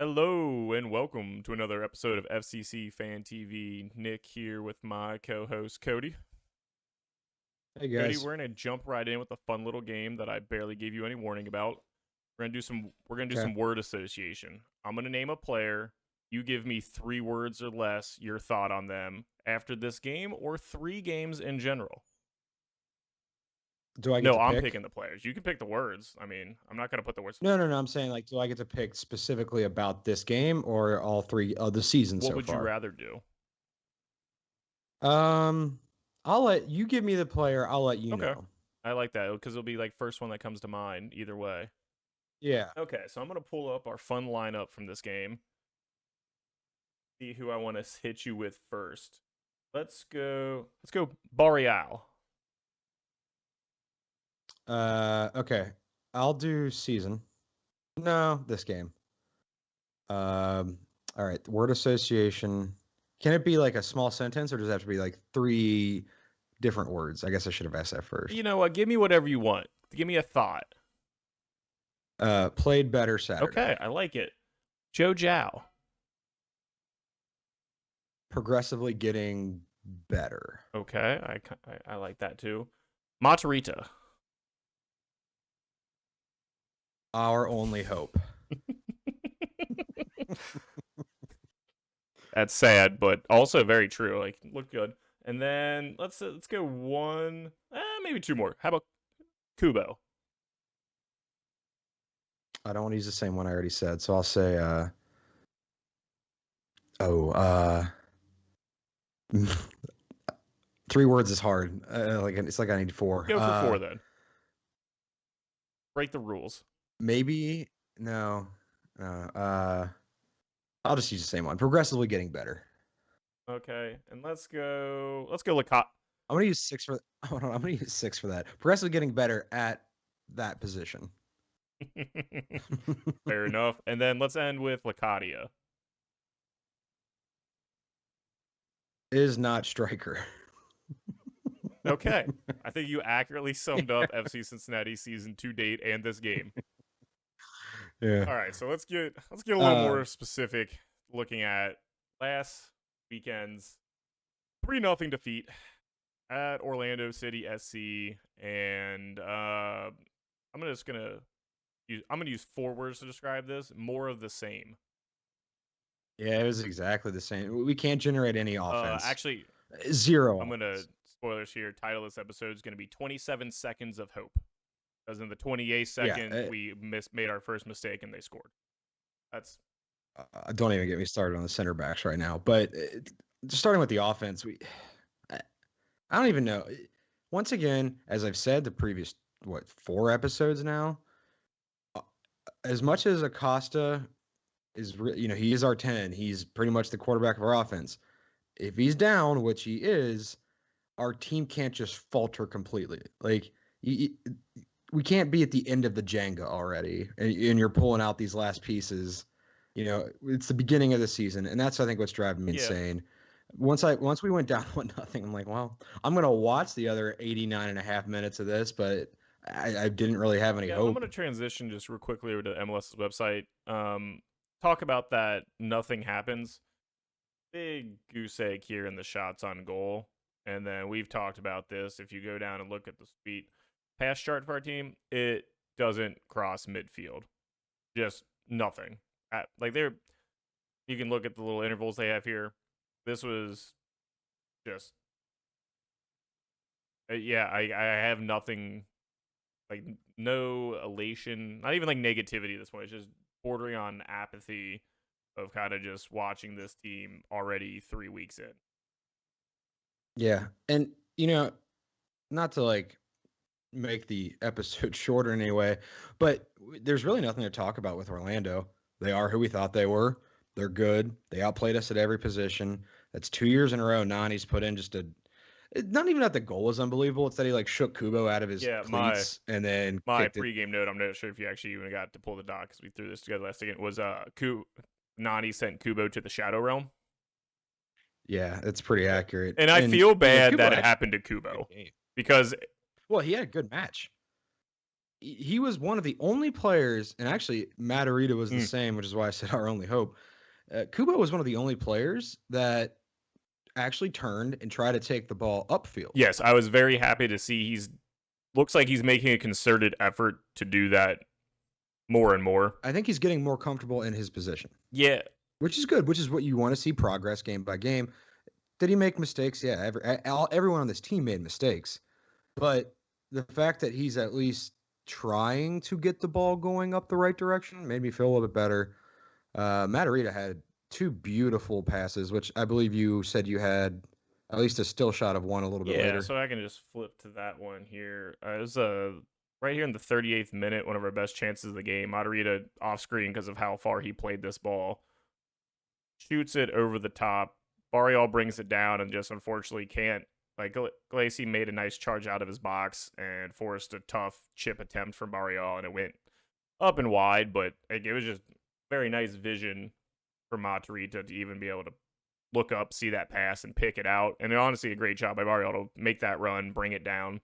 Hello and welcome to another episode of FCC Fan TV. Nick here with my co-host Cody. Hey Cody, guys. we're gonna jump right in with a fun little game that I barely gave you any warning about. We're gonna do some Okay. word association. I'm gonna name a player. You give me 3 words or less, your thought on them after this game or 3 games in general. Do I get No, to I'm pick? picking the players. You can pick the words. I mean, I'm not gonna put the words. No. I'm saying like, do I get to pick specifically about this game or all three of the season What so would you far? rather do? Um, I'll let you give me the player. I'll let you Okay. know. I like that because it'll be like first one that comes to mind either way. Yeah. Okay, so I'm gonna pull up our fun lineup from this game. See who I want to hit you with first. Let's go. Let's go. Boreal. Okay. I'll do season. No, this game. Um, all right. Word association. Can it be like a small sentence or does it have to be like three different words? I guess I should have asked that You first. know what? Give me whatever you want. Give me a thought. Played better Okay, Saturday. I like it. Joe Jow. Progressively getting better. Okay, I like that too. Matarita. Our only hope. That's sad, but also very true. Like, look good. And then let's go one, maybe 2 more. How about Kubo? I don't want to use the same one I already said, so I'll say oh three words is hard. Like it's like I need four. Go for 4 then. Break the rules. Maybe no. I'll just use the same one. Progressively getting better. Okay, and let's go Lacat. I'm gonna use six for hold on, I'm gonna use six for that. Progressively getting better at that position. Fair enough. And then let's end with Lacadia. Is not striker. Okay. I think you accurately summed up FC Cincinnati season 2 date and this game. Yeah. All right, so let's get a little Uh more specific looking at last weekend's 3-0 defeat at Orlando City SC, and I'm gonna use 4 words to describe this. More of the same. yeah, it was exactly the same. We can't generate any offense. Actually, Zero I'm gonna offense. spoilers here. Title of this episode is gonna be 27 seconds of hope, because in the 28th Yeah. second we made our first mistake and they scored. That's Don't even get me started on the center backs right now. But starting with the offense, I, I don't even know. Once again, as I've said the previous four episodes now, uh, as much as Acosta is, he is our 10. He's pretty much the quarterback of our offense. If he's down, which he is, our team can't just falter completely. Like we can't be at the end of the Jenga already, and you're pulling out these last pieces. It's the beginning of the season, and that's I think what's driving me yeah, insane. Once we went down 1-0, I'm like, well, I'm gonna watch the other 89 and a half minutes of this, but I didn't really have any yeah. I'm hope. gonna transition just real quickly over to MLS's website. Talk about that. Nothing happens. Big goose egg here in the shots on goal. And then we've talked about this. If you go down and look at the speed pass chart for our team, it doesn't cross midfield. Just nothing. Like they're you can look at the little intervals they have here. This was just yeah, I have nothing, like no elation, not even like negativity at this point. It's just bordering on apathy of kind of just watching this team already 3 weeks in. Yeah, and not to like make the episode shorter in any way, but there's really nothing to talk about with Orlando. They are who we thought they were. They're good. They outplayed us at every position. That's 2 years in a row. Nani's put in just not even that the goal was unbelievable. It's that he like shook Kubo out of his Yeah, my cleats and then my kicked it. pregame note. I'm not sure if you actually even got to pull the doc because we threw this together last second. Was Nani sent Kubo to the Shadow Realm, Yeah, it's pretty accurate. and I And feel bad Kubo that it actually happened to had a good Kubo game. because Well, he had a good match. he was one of the only players, and actually Matarita was the Mm. same, which is why I said our only hope. Kubo was one of the only players that actually turned and tried to take the ball upfield. Yes, I was very happy to see looks like he's making a concerted effort to do that more and more. I think he's getting more comfortable in his position, Yeah, which is good, which is what you want to see progress game by game. Did he make mistakes? Yeah, everyone on this team made mistakes. But the fact that he's at least trying to get the ball going up the right direction made me feel a little bit better. Matarita had two beautiful passes, which I believe you said you had at least a still shot of one a little bit yeah. later. So I can just flip to that one here. It was right here in the 38th minute, one of our best chances of the game. Matarita off screen because of how far he played this ball. Shoots it over the top. Barrial brings it down and just unfortunately can't. Like Glacy made a nice charge out of his box and forced a tough chip attempt from Barrial, and it went up and wide. But like, it was just very nice vision for Matarita to even be able to look up, see that pass, and pick it out. And honestly, a great job by Barrial to make that run, bring it down.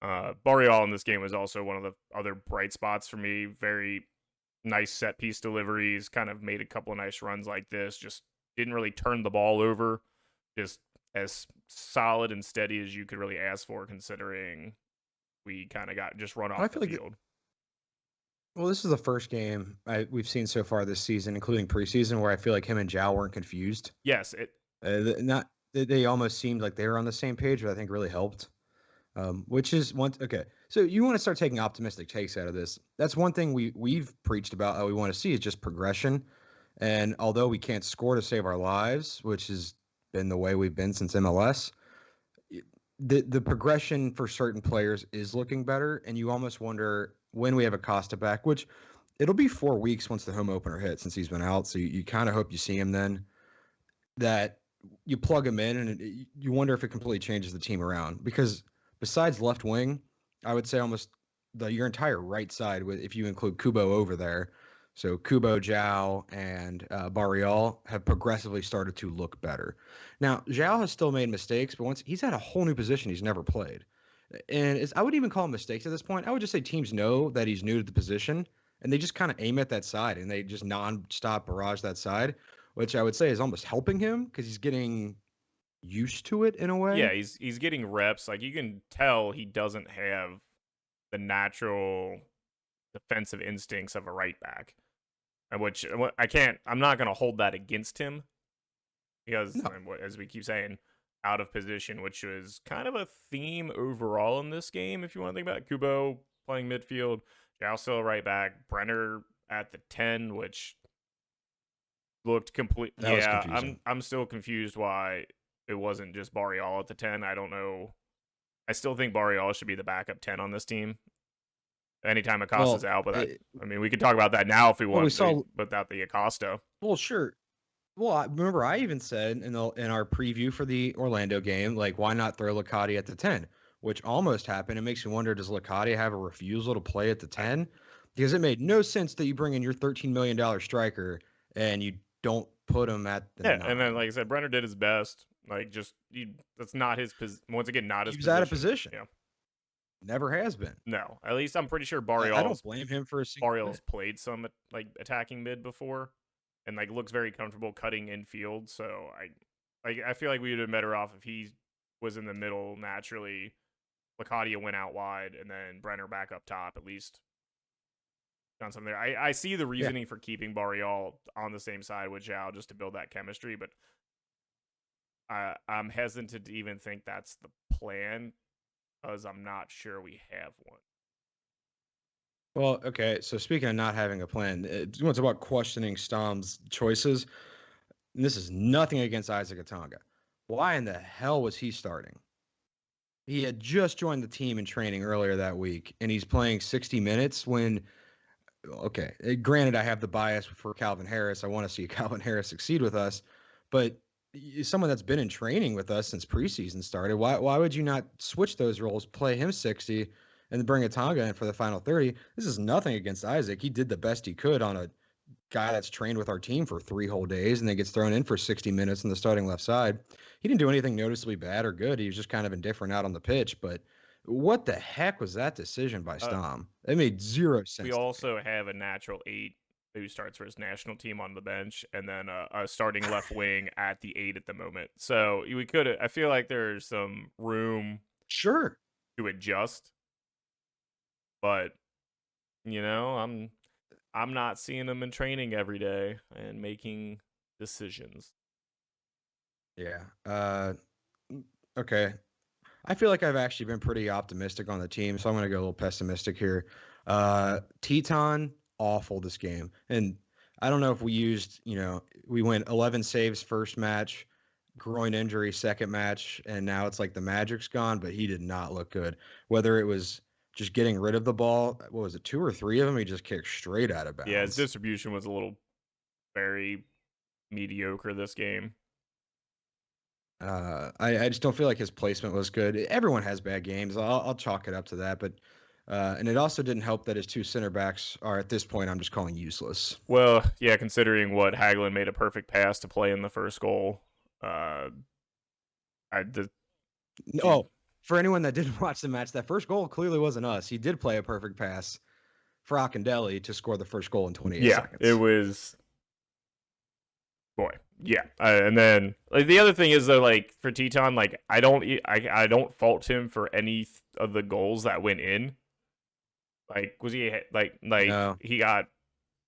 Barrial in this game was also one of the other bright spots for me. Very nice set piece deliveries, kind of made a couple of nice runs like this. Just didn't really turn the ball over. Just as solid and steady as you could really ask for, considering we kind of got just run I off the feel like, field. well, this is the first game we've seen so far this season, including preseason, where I feel like him and Zhao weren't confused. Yes, it. Not they almost seemed like they were on the same page, which I think really helped. Which is one. Okay, so you want to start taking optimistic takes out of this. That's one thing we've preached about. We want to see is just progression. And although we can't score to save our lives, which has been the way we've been since MLS, the progression for certain players is looking better. And you almost wonder when we have Acosta back, which it'll be 4 weeks once the home opener hits since he's been out. So you kind of hope you see him then. That you plug him in and you wonder if it completely changes the team around because besides left wing, I would say almost your entire right side with if you include Kubo over there. So Kubo, Zhao, and Barrial have progressively started to look better. Now Zhao has still made mistakes, but once he's had a whole new position he's never played, and I wouldn't even call them mistakes at this point. I would just say teams know that he's new to the position, and they just kind of aim at that side, and they just nonstop barrage that side, which I would say is almost helping him because he's getting used to it in a way. Yeah, he's getting reps. Like you can tell he doesn't have the natural defensive instincts of a right back, and which I can't. I'm not gonna hold that against him because, No, as we keep saying, out of position, which was kind of a theme overall in this game. If you want to think about it. Kubo playing midfield, Zhao still right back, Brenner at the 10, which looked complete. that was Yeah, confusing. I'm still confused why it wasn't just Barrial at the 10. I don't know. I still think Barrial should be the backup 10 on this team. Anytime Acosta's Well, out, but I mean, we could talk about that now if we well, we want, saw. without the Acosta. Well, sure. Well, I remember I even said in our preview for the Orlando game, like, why not throw Licati at the 10, which almost happened. It makes you wonder, does Licati have a refusal to play at the I, 10? Because it made no sense that you bring in your $13 million striker and you don't put him at the yeah, and then 9. like I said, Brenner did his best. Like that's not his once again not He his was out of position. position. Yeah, Never has been. no. At least I'm pretty sure I don't blame him for a single Barrial's bit. played some like attacking mid before, and like looks very comfortable cutting infield. So I feel like we would have been better off if he was in the middle naturally. Lacadia went out wide, and then Brenner back up top. At least done something there. I see the Yeah. reasoning for keeping Barrial on the same side with Zhao just to build that chemistry, but I'm hesitant to even think that's the plan because I'm not sure we have one. Well, okay. So speaking of not having a plan, it's about questioning Stom's choices. And this is nothing against Isaac Atanga. Why in the hell was he starting? He had just joined the team in training earlier that week, and he's playing 60 minutes when, okay, granted, I have the bias for Calvin Harris. I want to see Calvin Harris succeed with us, but someone that's been in training with us since preseason started, why would you not switch those roles, play him 60, and bring Atanga in for the final 30? This is nothing against Isaac. He did the best he could on a guy that's trained with our team for 3 whole days and then gets thrown in for 60 minutes on the starting left side. He didn't do anything noticeably bad or good. He was just kind of indifferent out on the pitch. But What the heck was that decision by Uh, Stom? It made 0 we sense to me. also have a natural 8 who starts for his national team on the bench, and then a starting left wing at the 8 at the moment. So we could. I feel like there's some room Sure. to adjust, but I'm not seeing him in training every day and making decisions. Yeah. Okay. I feel like I've actually been pretty optimistic on the team, so I'm going to go a little pessimistic here. Teton, awful this game. And I don't know if we used, we went 11 saves first match, groin injury second match, and now it's like the magic's gone, but he did not look good. Whether it was just getting rid of the ball, what was it, two or three of them? He just kicked straight out of Yeah, his bounds. distribution was a little very mediocre this game. I just don't feel like his placement was good. Everyone has bad games. I'll chalk it up to that. But and it also didn't help that his two center backs are at this point I'm just calling useless. Well, yeah, considering what Hagelin made a perfect pass to play in the first goal. Uh, I the Oh, for anyone that didn't watch the match, that first goal clearly wasn't us. He did play a perfect pass for Akindelli to score the first goal in 28 yeah, it seconds. was boy, yeah, and then like the other thing is though, like for Teton, like I don't fault him for any of the goals that went in. Like was he like No, he got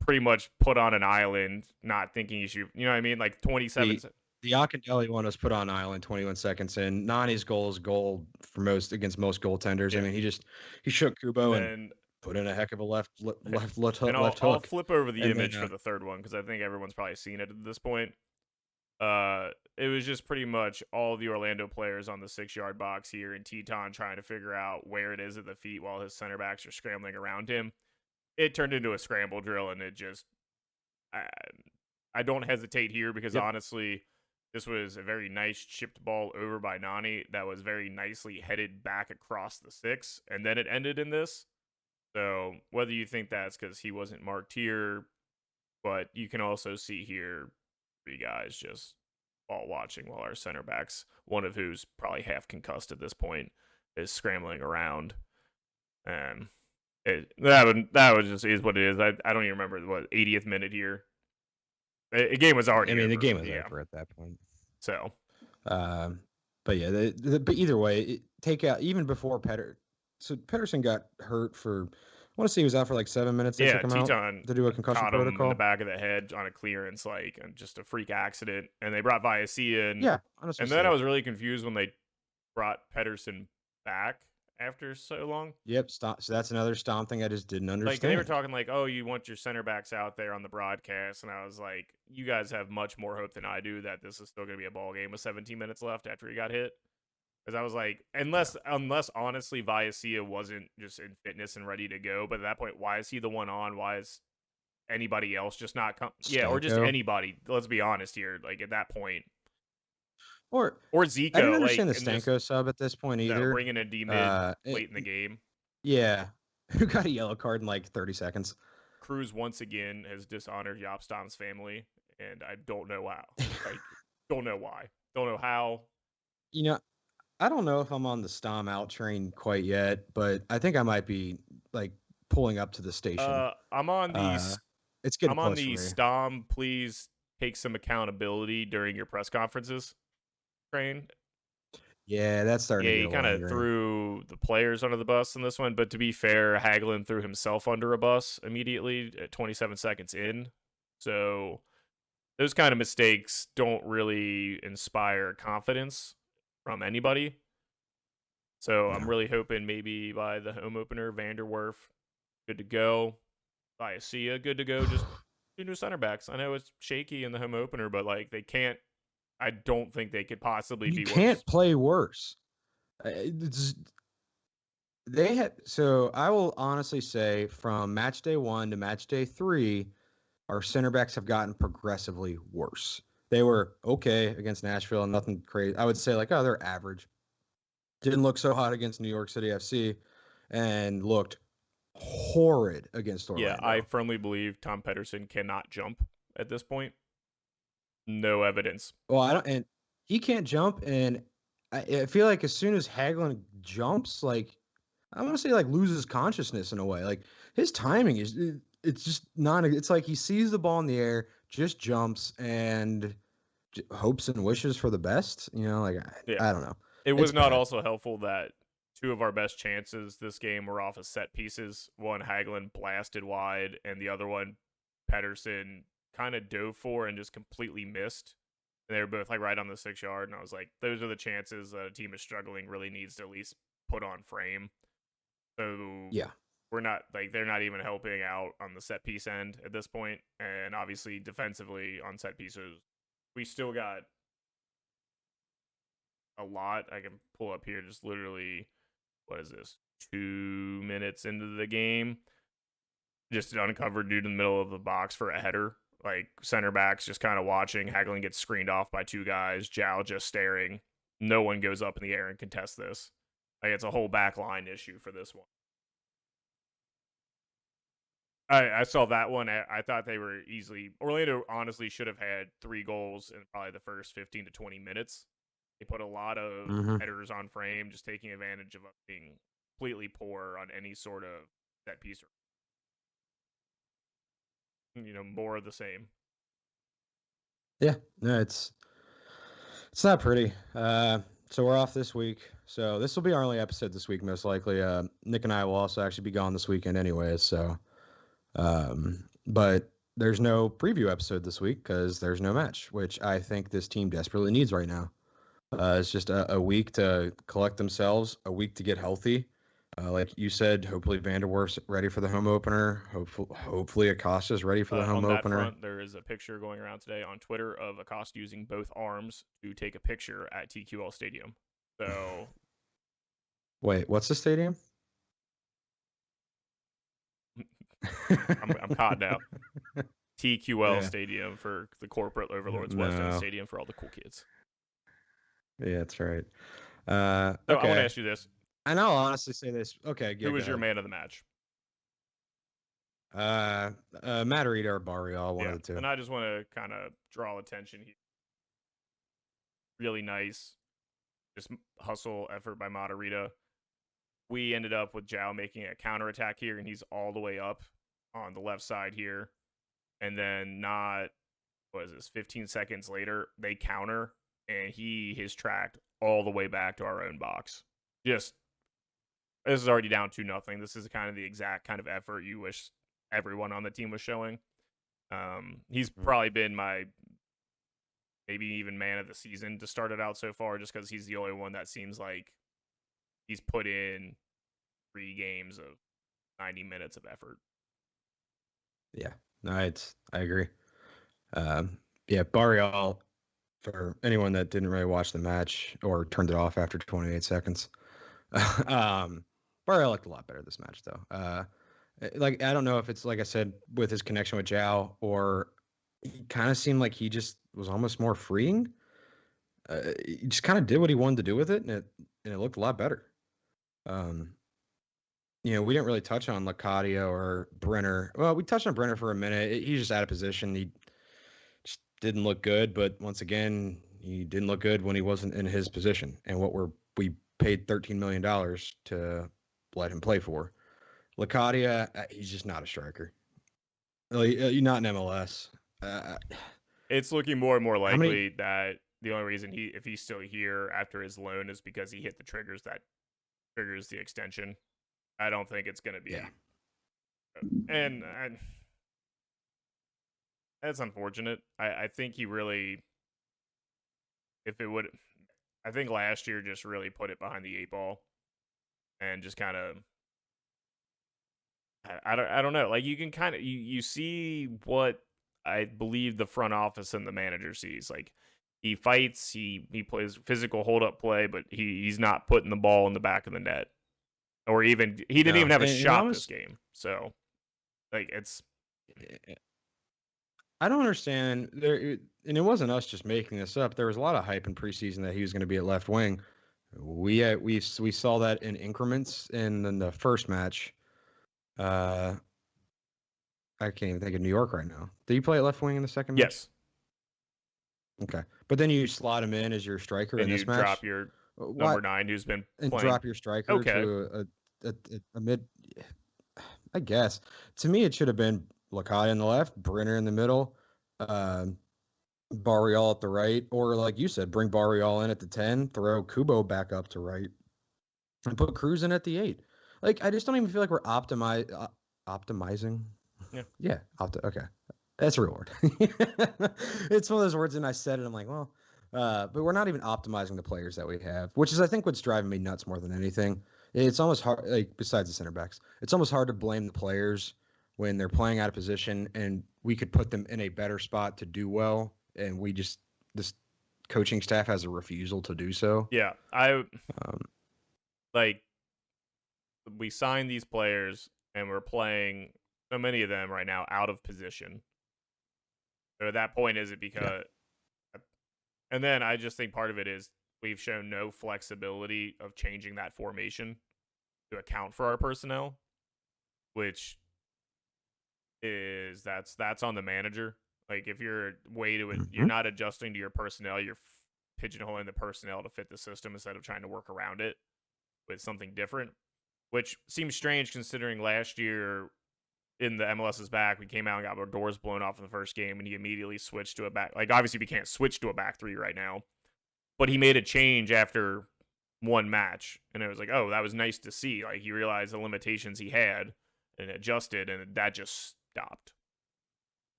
pretty much put on an island, not thinking he should. You know what I mean? Like 27. the Akindelli one was put on island 21 seconds in. Nani's goal for most against most goaltenders. I Yeah, mean, he shook and Kubo and then put in a heck of a and left I'll hook, flip over the and then image for the third one because I think everyone's probably seen it at this point. It was just pretty much all the Orlando players on the 6-yard box here, and Teton trying to figure out where it is at the feet while his center backs are scrambling around him. It turned into a scramble drill, and it just I, I don't hesitate here because yep. honestly, this was a very nice chipped ball over by Nani that was very nicely headed back across the 6, and then it ended in this. So whether you think that's because he wasn't marked here, but you can also see here 3 guys just ball watching while our center backs, one of who's probably half concussed at this point, is scrambling around. And that was just is what it is. I don't even remember what 80th minute here. The game was I already mean, the over. game was Yeah. over at that point. So Um, but yeah, but either way, take out even before Petter. So Pedersen got hurt for. I want to say he was out for like 7 minutes. They yeah, took him out Teton to do a concussion caught him in the protocol. back of the head on a clearance, like and just a freak accident. And they brought Viacia in, Yeah, honestly, and then I sick. was really confused when they brought Pedersen back after so long. Yep. Stop. So that's another Stomp thing I just didn't Like they were understand. talking like, oh, you want your center backs out there on the broadcast, and I was like, you guys have much more hope than I do that this is still going to be a ball game with 17 minutes left after he got hit. Because I was like, Yeah. unless honestly Viacia wasn't just in fitness and ready to go, but at that point, why is he the one on? Why is anybody else just not come? Yeah, or just Stanko. anybody. Let's be honest here. Like at that point, Or or I didn't Zico, understand like the and just Stanko sub at this point no either. bringing a D mid Eh, late in the game. yeah. Who got a yellow card in like 30 seconds? Cruz once again has dishonored Yopstom's family, and I don't know how. Like, don't know why. Don't know how. You know, I don't know if I'm on the Stom out train quite yet, but I think I might be like pulling up to the station. I'm on the Uh, it's getting I'm on close for the me. Stom. Please take some accountability during your press conferences train. Yeah, that's starting Yeah, to he get a little kind of angering. threw the players under the bus in this one, but to be fair, Hagelin threw himself under a bus immediately at 27 seconds in. So those kind of mistakes don't really inspire confidence from anybody. So I'm No. really hoping maybe by the home opener, Vanderwerf, good to go. Viacia, good to go. Just two new center backs. I know it's shaky in the home opener, but like they can't. I don't think they could possibly You be worse. can't play worse. They had so I will honestly say from match day 1 to match day 3, our center backs have gotten progressively worse. They were okay against Nashville, nothing crazy. I would say like, oh, they're average. Didn't look so hot against New York City FC, and looked horrid against Yeah, I Orlando. firmly believe Tom Pedersen cannot jump at this point. No evidence. Well, I don't, and he can't jump, and I feel like as soon as Hagelin jumps, like I want to say like loses consciousness in a way. Like his timing is it's just not. It's like he sees the ball in the air, just jumps and hopes and wishes for the best. You know, like Yeah. I don't know. It It's was not bad. also helpful that two of our best chances this game were off of set pieces. One Hagelin blasted wide, and the other one Pedersen kind of dove for and just completely missed. And they were both like right on the 6 yard, and I was like, those are the chances that a team is struggling really needs to at least put on frame. So Yeah. we're not like they're not even helping out on the set piece end at this point, and obviously defensively on set pieces, we still got a lot. I can pull up here just literally what is this? 2 minutes into the game. Just uncovered dude in the middle of the box for a header. Like center backs just kind of watching. Hagelin gets screened off by two guys. Jow just staring. No one goes up in the air and contests this. Like it's a whole back line issue for this one. I saw that one. I thought they were easily. Orlando honestly should have had 3 goals in probably the first 15 to 20 minutes. They put a lot of Hmm. headers on frame, just taking advantage of being completely poor on any sort of set piece. More of the same. Yeah. No, it's not pretty. So we're off this week. So this will be our only episode this week, most likely. Nick and I will also actually be gone this weekend, anyways. So, but there's no preview episode this week because there's no match, which I think this team desperately needs right now. It's just a week to collect themselves, a week to get healthy. Like you said, hopefully Vanderwerf's ready for the home opener. Hopefully Acosta's ready for the home On that opener. front, there is a picture going around today on Twitter of Acosta using both arms to take a picture at TQL Stadium. So Wait, what's the stadium? I'm caught now. TQL Yeah. Stadium for the corporate overlords, West End No. Stadium for all the cool kids. Yeah, that's right. So I want to Okay. ask you this: And I'll honestly say this. Okay, yeah, who go was your ahead. man of the match? Matarita or Barrial, one of Yeah, the two. and I just want to kind of draw attention here. Really nice, just hustle effort by Matarita. We ended up with Zhao making a counterattack here, and he's all the way up on the left side here. And then not what is this, 15 seconds later, they counter and he is tracked all the way back to our own box. Just this is already down 2-0. This is kind of the exact kind of effort you wish everyone on the team was showing. He's probably been my maybe even man of the season to start it out so far, just because he's the only one that seems like he's put in 3 games of 90 minutes of effort. Yeah, no, I agree. Yeah, Barrial, for anyone that didn't really watch the match or turned it off after 28 seconds, Barrial looked a lot better this match though. Like I don't know if it's like I said with his connection with Zhao, or he kind of seemed like he just was almost more freeing. He just kind of did what he wanted to do with it, and it looked a lot better. Um, we didn't really touch on Lacadia or Brenner. Well, we touched on Brenner for a minute. He's just out of position. He just didn't look good. But once again, he didn't look good when he wasn't in his position. And we paid $13 million to let him play for. Lacadia, he's just not a striker. You're not in MLS. Uh, It's looking more and more how many? likely that the only reason if he's still here after his loan is because he hit the triggers that triggers the extension. I don't think it's going to Yeah, be, and that's unfortunate. I think he really, if it would, I think last year just really put it behind the 8 ball and just kind of. I don't know. Like you can kind of you see what I believe the front office and the manager sees. Like he fights, he plays physical hold up play, but he's not putting the ball in the back of the net, or even he didn't no, even have a and it shot this almost. game. So like it's I don't understand there, and it wasn't us just making this up. There was a lot of hype in preseason that he was going to be at left wing. We saw that in increments in the first match. Uh, I can't even think of New York right now. Did you play at left wing in the second match? yes, Okay, but then you slot him in as your striker and in you this drop match. your What number 9 who's been and playing drop your striker okay. to a a mid. I guess to me it should have been Lakai on the left, Brenner in the middle, um, Barrial at the right, or like you said, bring Barrial in at the 10, throw Kubo back up to right, and put Cruz in at the 8. Like I just don't even feel like we're optimizing. Yeah. Yeah, okay. That's a real word. It's one of those words, and I said it. I'm like, well, but we're not even optimizing the players that we have, which is, I think, what's driving me nuts more than anything. It's almost hard, like, besides the center backs, it's almost hard to blame the players when they're playing out of position, and we could put them in a better spot to do well, and this coaching staff has a refusal to do so. Yeah. I Um, like we signed these players and we're playing so many of them right now out of position. So at that point, is it yeah. because? And then I just think part of it is we've shown no flexibility of changing that formation to account for our personnel, which is that's on the manager. Like if you're way to it, you're Mhm. not adjusting to your personnel. You're pigeonholing the personnel to fit the system instead of trying to work around it with something different, which seems strange considering last year in the MLS's back, we came out and got our doors blown off in the first game, and he immediately switched to a back. Like obviously we can't switch to a back three right now, but he made a change after one match, and it was like, oh, that was nice to see. Like he realized the limitations he had and adjusted, and that just stopped.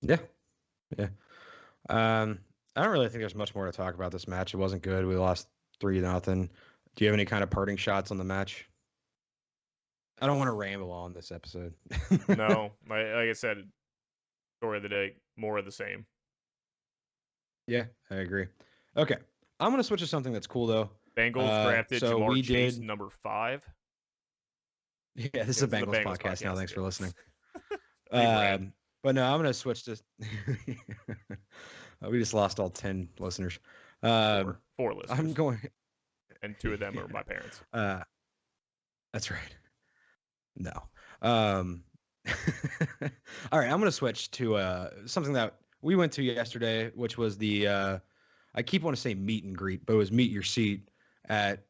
Yeah, yeah. I don't really think there's much more to talk about this match. It wasn't good. We lost 3-0. Do you have any kind of parting shots on the match? I don't want to ramble on this episode. No, like I said, story of the day, more of the same. Yeah, I agree. Okay. I'm going to switch to something that's cool though. Bengals drafted So Jamar we Chase, did. number 5. Yeah, this Yeah, is a this is the Bengals Bengals podcast now. podcast. Thanks for listening. Rebrand. But no, I'm going to switch to. We just lost all 10 listeners. Four I'm listeners, going. and 2 of them are Yeah, my parents. that's right. No. Um, all right, I'm gonna switch to something that we went to yesterday, which was the I keep want to say meet and greet, but it was meet your seat at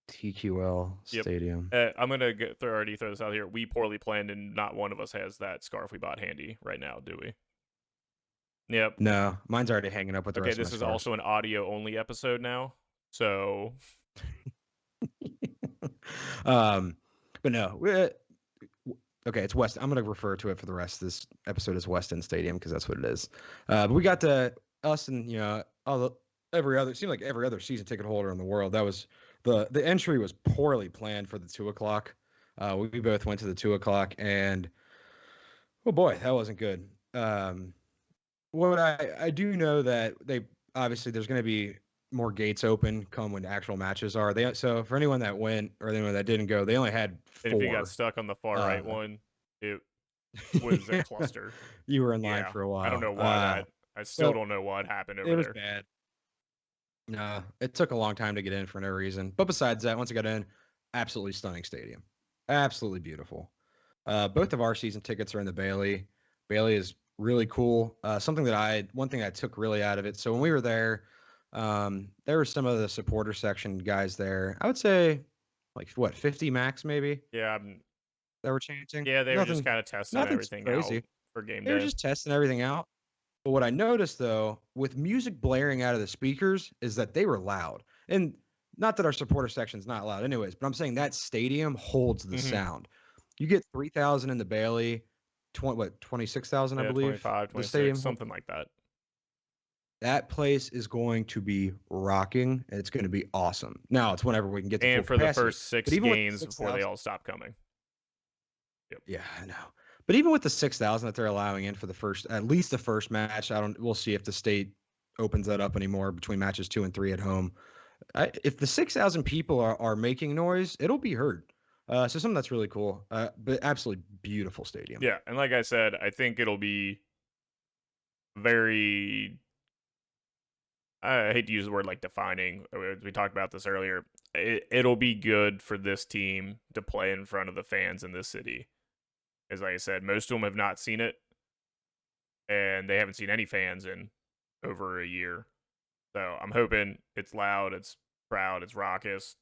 TQL Yep. Stadium. I'm gonna already throw this out here. We poorly planned, and not one of us has that scarf we bought handy right now, do we? Yep. No, mine's already hanging up with the Okay, rest of my this is scarves. also an audio only episode now, so um, but no, okay, it's West. I'm gonna refer to it for the rest of this episode as West End Stadium because that's what it is. But we got to us and all every other, it seemed like every other season ticket holder in the world. That was the entry was poorly planned for the 2 o'clock. We both went to the 2 o'clock, and oh boy, that wasn't good. What I do know that they obviously there's going to be more gates open come when actual matches are. They so for anyone that went or anyone that didn't go, they only had and if you got 4. stuck on the far right Uh, one, it was a cluster. You were in line Yeah. for a I don't while. know why that I still So don't know what happened it over was there. bad. No, it took a long time to get in for no reason. But besides that, once I got in, absolutely stunning stadium. Absolutely beautiful. Both of our season tickets are in the Bailey. Bailey is really cool. One thing I took really out of it. So when we were there were some of the supporter section guys there. I would say like what, 50 max maybe Yeah, that were chanting. yeah, they were just Nothing, kind of testing nothing everything out crazy. for game They were day. just testing everything out. But what I noticed though, with music blaring out of the speakers, is that they were loud. And not that our supporter section's not loud anyways, but I'm saying that stadium holds the Mm-hmm. sound. You get 3,000 in the Bailey, 26,000 I Yeah, believe 25, the 26, stadium. something like that. That place is going to be rocking and it's going to be awesome. Now it's whenever we can get to full And for the capacity. first But 6 even with the games before they 6,000, all stop coming. Yep. yeah, I know. But even with the 6,000 that they're allowing in for the first, at least the first match, we'll see if the state opens that up anymore between matches 2 and 3 at home. If the 6,000 people are making noise, it'll be heard. So something that's really cool. But absolutely beautiful stadium. Yeah, and like I said, I think it'll be very. I hate to use the word like defining. We talked about this earlier. It'll be good for this team to play in front of the fans in this city. As like I said, most of them have not seen it, and they haven't seen any fans in over a year. So I'm hoping it's loud, it's proud, it's raucous,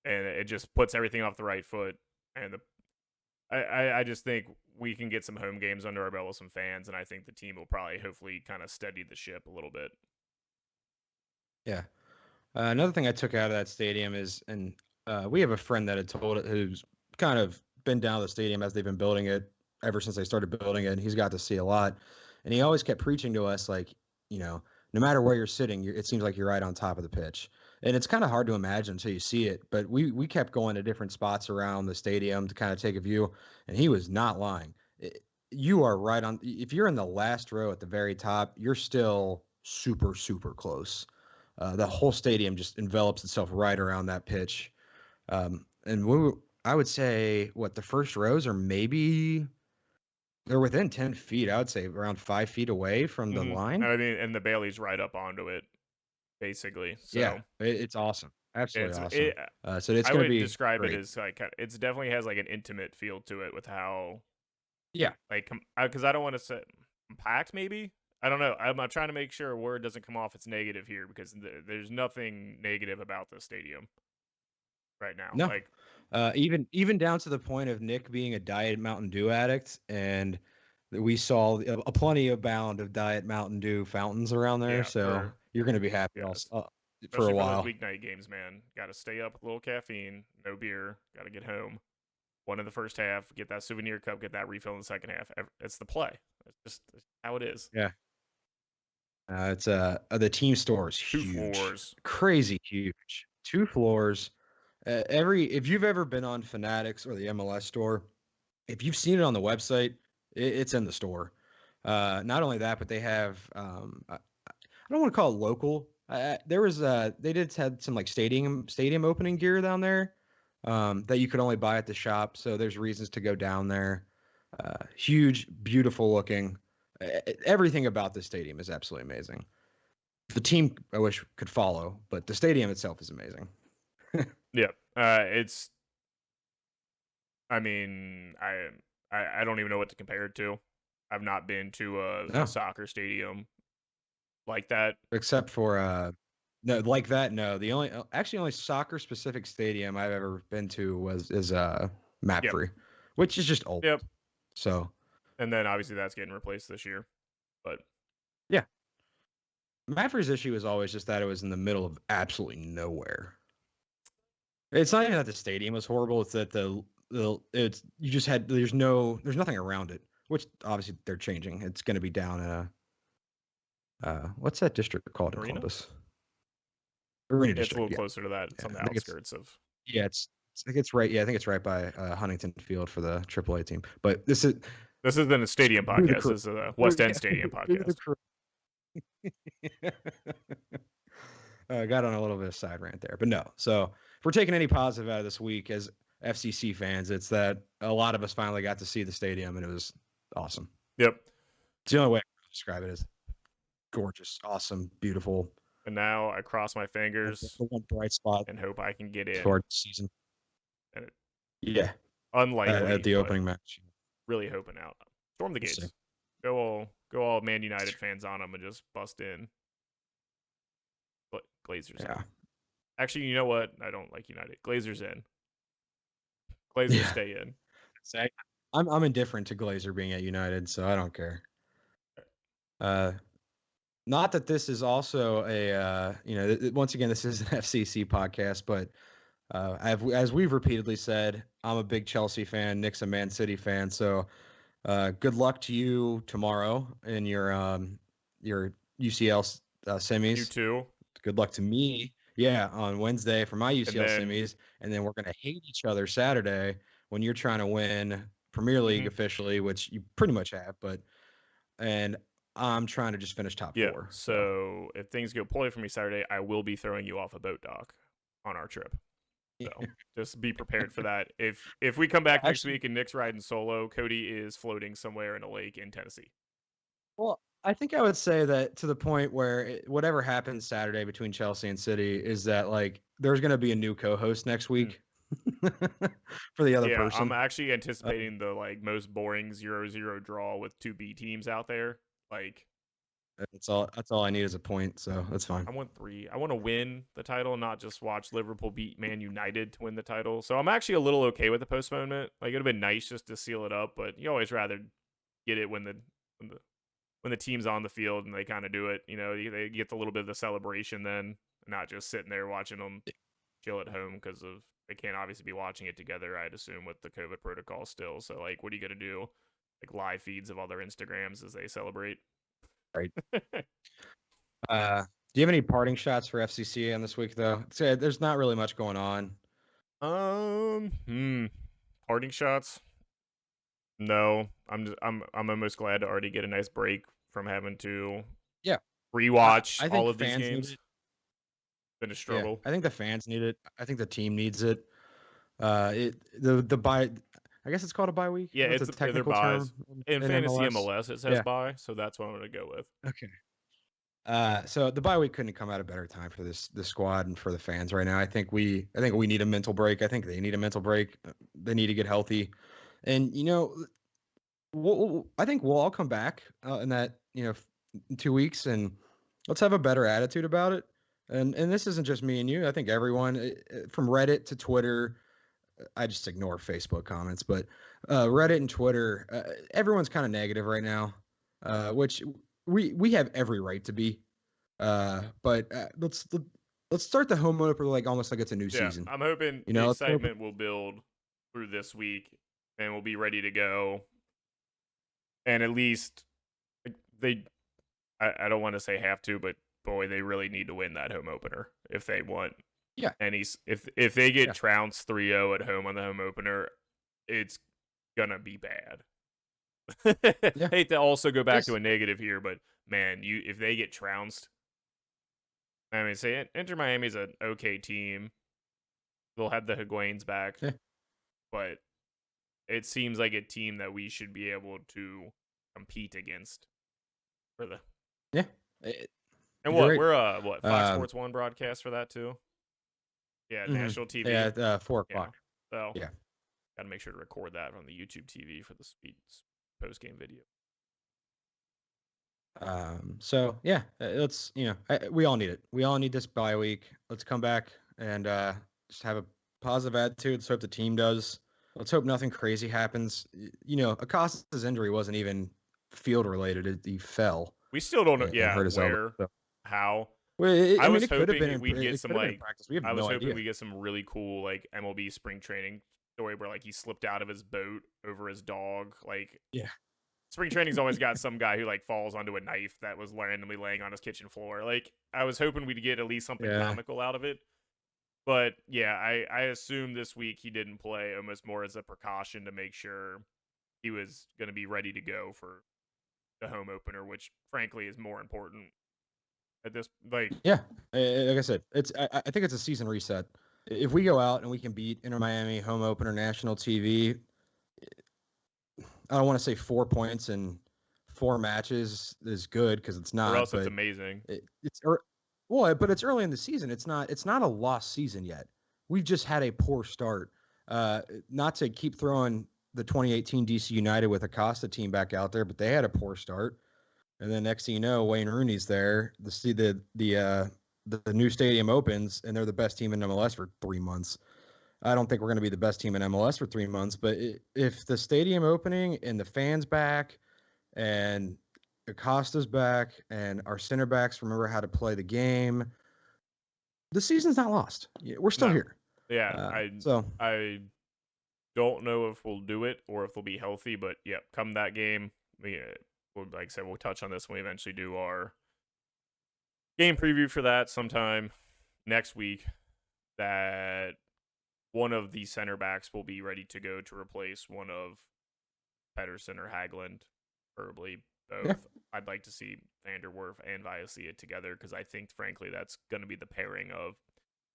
and it just puts everything off the right foot. And I just think we can get some home games under our belt with some fans, and I think the team will probably hopefully kind of steady the ship a little bit. Yeah. Another thing I took out of that stadium is, and we have a friend that had told it who's kind of been down to the stadium as they've been building it ever since they started building it, and he's got to see a lot. And he always kept preaching to us, like, no matter where you're sitting, it seems like you're right on top of the pitch. And it's kind of hard to imagine until you see it. But we kept going to different spots around the stadium to kind of take a view, and he was not lying. You are right on. If you're in the last row at the very top, you're still super, super close. The whole stadium just envelops itself right around that pitch. And I would say what the first rows are maybe they're within 10 feet. I would say around 5 feet away from the line. I mean, and the Bailey's right up onto it, basically. Yeah, So it's awesson. Absolutely it's awesome. it. So it's I going to would be describe it great. as like it's definitely has like an intimate feel to it with how Yeah. like because I don't want to say compact maybe. I don't know. I'm trying to make sure a word doesn't come off as negative here because there's nothing negative about this stadium right now. No. Like, Even down to the point of Nick being a Diet Mountain Dew addict, and we saw a plenty abound of Diet Mountain Dew fountains around there. yeah, So you're going to be happy yes, for a especially for those while. weeknight games, man. Got to stay up with a little caffeine, no beer. Got to get home. One in the first half, get that souvenir cup, get that refill in the second half. It's the play. It's just how it is. Yeah. It's the team store is Two huge, floors. crazy huge, 2 floors. Every if you've ever been on Fanatics or the MLS store, if you've seen it on the website, it's in the store. Not only that, but they have I don't want to call it local. There was they did had some like stadium opening gear down there that you could only buy at the shop. So there's reasons to go down there. Huge, beautiful looking. Everything about the stadium is absolutely amazing. The team I wish could follow, but the stadium itself is amazing. Yeah. It's. I mean, I don't even know what to compare it to. I've not been to a No, soccer stadium like that. except for no like that. No, the only actually only soccer specific stadium I've ever been to is map Yep. free, which is just old. Yep. So And then obviously that's getting replaced this year. But yeah, Maverick's issue is always just that it was in the middle of absolutely nowhere. It's not even that the stadium was horrible; it's that the it's you just had there's nothing around it, which obviously they're changing. It's going to be down what's that district called in Arena? Columbus? Arena Yeah, it's a District. little Yeah, closer to that. It's yeah. on the I think it's outskirts of. yeah, I think it's right. Yeah, I think it's right by Huntington Field for the AAA team. But this is This isn't a stadium who the podcast. crew. This is a West End Stadium Who the podcast. crew. Got on a little bit of side rant there, but no. So if we're taking any positive out of this week as FCC fans, it's that a lot of us finally got to see the stadium, and it was awesome. Yep. It's the only way I can describe it is gorgeous, awesome, beautiful. And now I cross my Like fingers the one bright spot and hope I can get in. toward the season. And it, Yeah, at unlikely, the but opening match. really hoping out. Storm the We'll see. gates. Go all Man United fans on them and just bust in. But Glazers Yeah, in. Actually, you know what? I don't like United. Glazers in. Glazers yeah. stay in. Say, I'm indifferent to Glazer being at United, so I don't care. Uh, Not that this is also a once again this is an FCC podcast, but as we've repeatedly said, I'm a big Chelsea fan. Nick's a Man City fan, so good luck to you tomorrow in your UCL You semis. too. Good luck to me, yeah, on Wednesday for my And UCL then semis, and then we're gonna hate each other Saturday when you're trying to win Premier League mhm. officially, which you pretty much have, and I'm trying to just finish top Yeah. four. So So if things go poorly for me Saturday, I will be throwing you off a boat dock on our trip. So just be prepared for that. If we come back next actually, week and Nick's riding solo, Cody is floating somewhere in a lake in Tennessee. well, I think I would say that to the point where whatever happens Saturday between Chelsea and City is that like there's going to be a new co-host next Mm. week for the other Yeah, I'm person. actually Uh, anticipating the like most boring 0-0 draw with two B teams out there. Like That's all I need is a point, so that's fine. I want 3. I want to win the title, not just watch Liverpool beat Man United to win the title. So I'm actually a little okay with the postponement. Like, it'd have been nice just to seal it up, but you always rather get it when when the when the team's on the field and they kind of do it. You know, they get a little bit of the celebration then, not just sitting there watching them chill at home because of they can't obviously be watching it together. I'd assume with the COVID protocol still. So like, what are you gonna do? Like live feeds of all their Instagrams as they celebrate. Right. Do you have any parting shots for FCCA on this week though? There's not really much going on. Hmm. Parting shots? No. I'm almost glad to already get a nice break from having to Yeah, rewatch I think all of these fans need games. it. Been a Yeah, struggle. I think the fans need it. I think the team needs it. The bye. I guess it's called a bye week. Yeah, That's a it's their technical buys. term In in fantasy MLS. MLS, it says Yeah. buy, so that's what I'm gonna go with. Okay. So the bye week couldn't come at a better time for the squad and for the fans right now. I think we need a mental break. I think they need a mental break. They need to get healthy, and I think we'll all come back in that in 2 weeks, and let's have a better attitude about it. And this isn't just me and you. I think everyone from Reddit to Twitter. I just ignore Facebook comments, but Reddit and Twitter, everyone's kind of negative right now, which we have every right to be. But let's start the home opener like almost like it's a new Yeah, season. I'm hoping You the know, let's open. excitement will build through this week, and we'll be ready to go. And at least they, I don't want to say have to, but boy, they really need to win that home opener if they want Yeah, any. If they get yeah, trounced 3-0 at home on the home opener, it's gonna be bad. yeah. Hate to also go back to This, a negative here, but man, you if they get trounced, I mean, say Inter Miami's an okay team. They'll have the Higuain's back, yeah, but it seems like a team that we should be able to compete against for the. yeah. Eh, And you're what right. we're what Fox Um, Sports One broadcast for that too? Yeah, mhm. national TV. Yeah, 4 o'clock. Yeah, so Yeah. got to make sure to record that on the YouTube TV for the speed post game video. So yeah, let's we all need it. We all need this bye week. Let's come back and just have a positive attitude. Let's hope the team does. Let's hope nothing crazy happens. Acosta's injury wasn't even field related. He fell We still don't know. and Yeah, hurt his elbow. where, So, how. well, I I mean, was it could have been hoping we'd get it some could have been in like. practice. We have I was no hoping idea. we get some really cool like MLB spring training story where like he slipped out of his boat over his dog. Like Yeah, spring training's always got some guy who like falls onto a knife that was randomly laying on his kitchen floor. Like I was hoping we'd get at least something yeah, comical out of it. But yeah, I assume this week he didn't play almost more as a precaution to make sure he was going to be ready to go for the home opener, which frankly is more important at this. Like, yeah. Like I said, I think it's a season reset. If we go out and we can beat Inter Miami home opener national TV, I don't want to say 4 points in 4 matches is good because it's or not, else it's but amazing. but it's early in the season. It's not a lost season yet. We've just had a poor start. Not to keep throwing the 2018 DC United with Acosta team back out there, but they had a poor start. And then next thing you know, Wayne Rooney's there. The new stadium opens, and they're the best team in MLS for 3 months. I don't think we're going to be the best team in MLS for 3 months, but if the stadium opening and the fans back and Acosta's back and our center backs remember how to play the game, the season's not lost. We're still No, here. yeah, So I don't know if we'll do it or if they'll be healthy, but yeah, come that game, like I said, we'll touch on this when we eventually do our game preview for that sometime next week. That one of the center backs will be ready to go to replace one of Pedersen or Hagland, preferably yeah, both. I'd like to see Vanderwerf and Viacia together because I think, frankly, that's going to be the pairing of.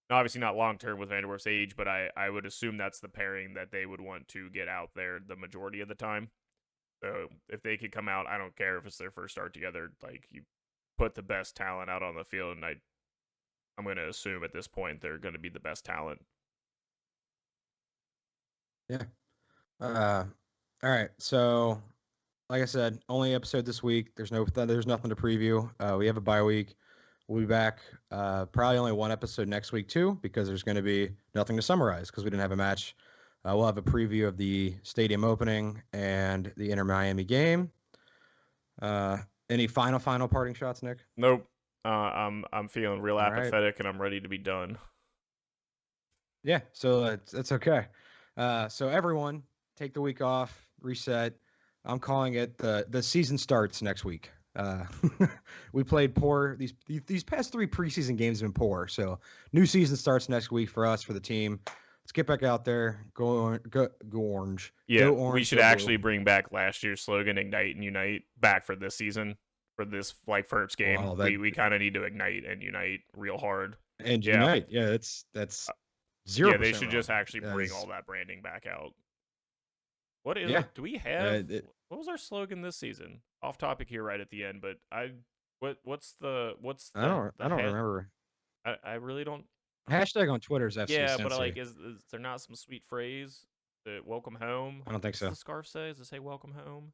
Obviously, not long term with Vanderwerf's age, but I would assume that's the pairing that they would want to get out there the majority of the time. So if they could come out, I don't care if it's their first start together. Like you put the best talent out on the field, and I'm going to assume at this point they're going to be the best talent. yeah. All right. So like I said, only episode this week. There's nothing to preview. We have a bye week. We'll be back. Probably only one episode next week too, because there's going to be nothing to summarize because we didn't have a match. We'll have a preview of the stadium opening and the Inter Miami game. Any final parting shots, Nick? Nope. I'm feeling real All right. apathetic and I'm ready to be done. Yeah, so it's okay. So everyone, take the week off, reset. I'm calling it the season starts next week. We played poor. These past 3 preseason games have been poor. So new season starts next week for us, for the team. Let's get back out there. Go orange. Yeah, Go we orange. should Go blue. actually bring back last year's slogan, "Ignite and Unite," back for this season. For this like first game, Well, we kind of need to ignite and unite real hard. and Yeah, unite. Yeah, that's zero yeah, they percent should just wrong. actually That bring all is that branding back out. What is yeah. our? Do we have? It, What was our slogan this season? Off topic here, right at the end, but what's I the don't hat? remember. I really don't. Hashtag on Twitter is FC Yeah, but like, Cincy. is there not some sweet phrase? The welcome home. I don't think What's so. the scarf say? Does it say welcome home?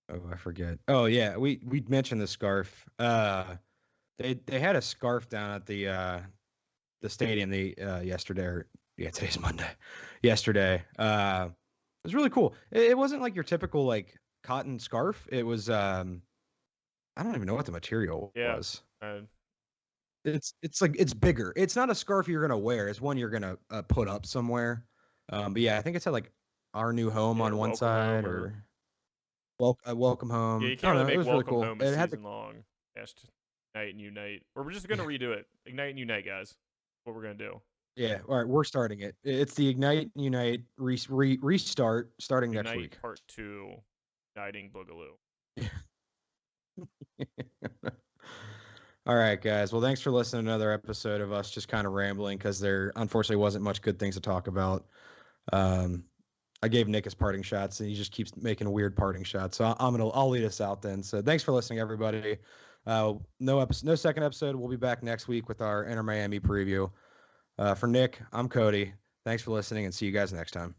Oh, I forget. Oh yeah, we mentioned the scarf. They had a scarf down at the stadium yesterday. Yeah, today's Monday. Yesterday, it was really cool. It wasn't like your typical like cotton scarf. It was I don't even know what the material Yeah. was. Uh, It's like it's bigger. It's not a scarf you're gonna wear. It's one you're gonna put up somewhere. But yeah, I think it said like our new home yeah, on one welcome home, side or or welcome yeah, home. you I can't don't really know. It make was really welcome cool. home a It had the season long. Just ignite and unite, or we're just gonna redo it. Ignite and unite, guys. What we're gonna do? yeah. All right, we're starting it. It's the Ignite Unite restart starting next Unite week. Part Two, Uniting Boogaloo. All right, guys. Well, thanks for listening to another episode of us just kind of rambling because there unfortunately wasn't much good things to talk about. Um, I gave Nick his parting shots, and he just keeps making weird parting shots. So I'll lead us out then. So thanks for listening, everybody. No second episode. We'll be back next week with our Inter Miami preview. For Nick, I'm Cody. Thanks for listening, and see you guys next time.